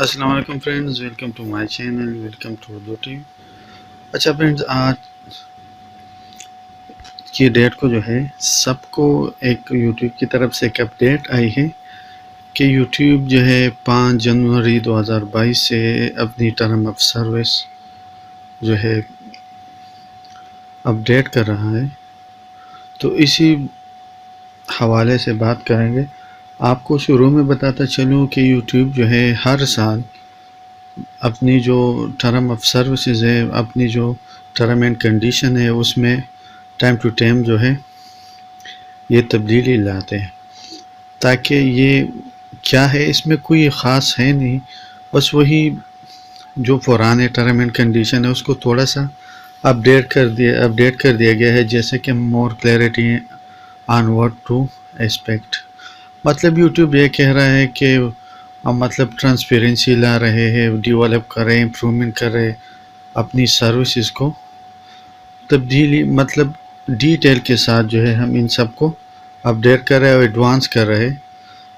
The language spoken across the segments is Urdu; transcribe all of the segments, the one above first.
السلام علیکم friends, welcome to my channel, welcome to Urdu TV. اچھا فرینڈز، آج کی ڈیٹ کو جو ہے سب کو ایک یوٹیوب کی طرف سے ایک اپڈیٹ آئی ہے کہ یوٹیوب جو ہے 5 جنوری 2022 سے اپنی ٹرم آف سروس جو ہے اپڈیٹ کر رہا ہے۔ تو اسی حوالے سے بات کریں گے۔ آپ کو شروع میں بتاتا چلوں کہ یوٹیوب جو ہے ہر سال اپنی جو ٹرم آف سروسز ہے، اپنی جو ٹرم اینڈ کنڈیشن ہے، اس میں ٹائم ٹو ٹائم جو ہے یہ تبدیلی لاتے ہیں، تاکہ یہ کیا ہے، اس میں کوئی خاص ہے نہیں، بس وہی جو پرانے ٹرم اینڈ کنڈیشن ہے اس کو تھوڑا سا اپڈیٹ کر دیا گیا ہے، جیسے کہ more clarity on what to expect. مطلب یوٹیوب یہ کہہ رہا ہے کہ مطلب ٹرانسپیرنسی لا رہے ہیں، ڈیولپ کر رہے ہیں، امپرومنٹ کر رہے ہیں اپنی سروسز کو، تبدیلی مطلب ڈیٹیل کے ساتھ جو ہے ہم ان سب کو اپڈیٹ کر رہے ہیں اور ایڈوانس کر رہے ہیں۔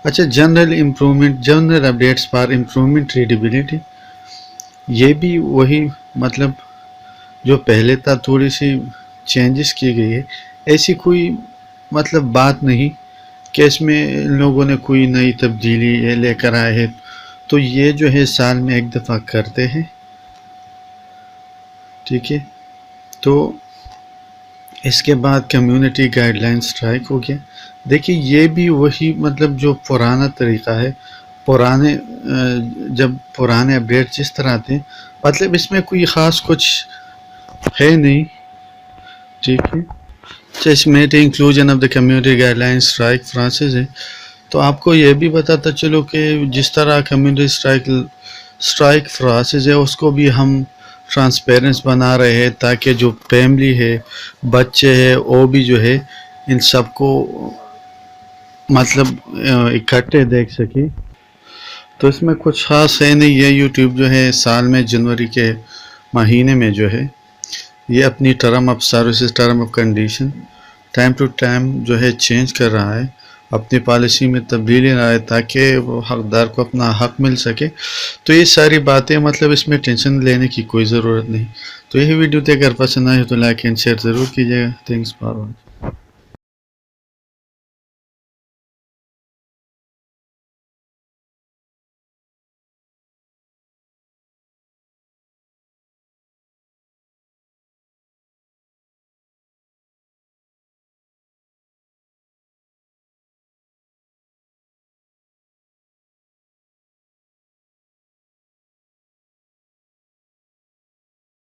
اچھا، general updates for improvement readability, یہ بھی وہی مطلب جو پہلے تھا، تھوڑی سی چینجز کی گئی ہے، ایسی کوئی مطلب بات نہیں کہ اس میں لوگوں نے کوئی نئی تبدیلی لے کر آئے ہیں۔ تو یہ جو ہے سال میں ایک دفعہ کرتے ہیں، ٹھیک ہے۔ تو اس کے بعد کمیونٹی گائیڈ لائن اسٹرائک ہو گیا۔ دیکھیے، یہ بھی وہی مطلب جو پرانا طریقہ ہے، جب پرانے اپڈیٹ جس طرح تھے، مطلب اس میں کوئی خاص کچھ ہے نہیں، ٹھیک ہے۔ Estimate inclusion of the community guide line strike process ہے۔ تو آپ کو یہ بھی بتاتا چلو کہ جس طرح کمیونٹی اسٹرائک پروسیس ہے، اس کو بھی ہم ٹرانسپیرنس بنا رہے ہیں، تاکہ جو فیملی ہے، بچے ہیں، وہ بھی جو ہے ان سب کو مطلب اکٹھے دیکھ سکے۔ تو اس میں کچھ خاص ہے نہیں، یہ یوٹیوب جو ہے سال میں جنوری کے مہینے میں جو ہے یہ اپنی term of services, term of condition time to time جو ہے چینج کر رہا ہے، اپنی پالیسی میں تبدیلی لائے تاکہ وہ حقدار کو اپنا حق مل سکے۔ تو یہ ساری باتیں مطلب اس میں ٹینشن لینے کی کوئی ضرورت نہیں۔ تو یہی ویڈیو اگر پسند آئے تو لائک اینڈ شیئر ضرور کیجیے گا۔ Thanks for watching.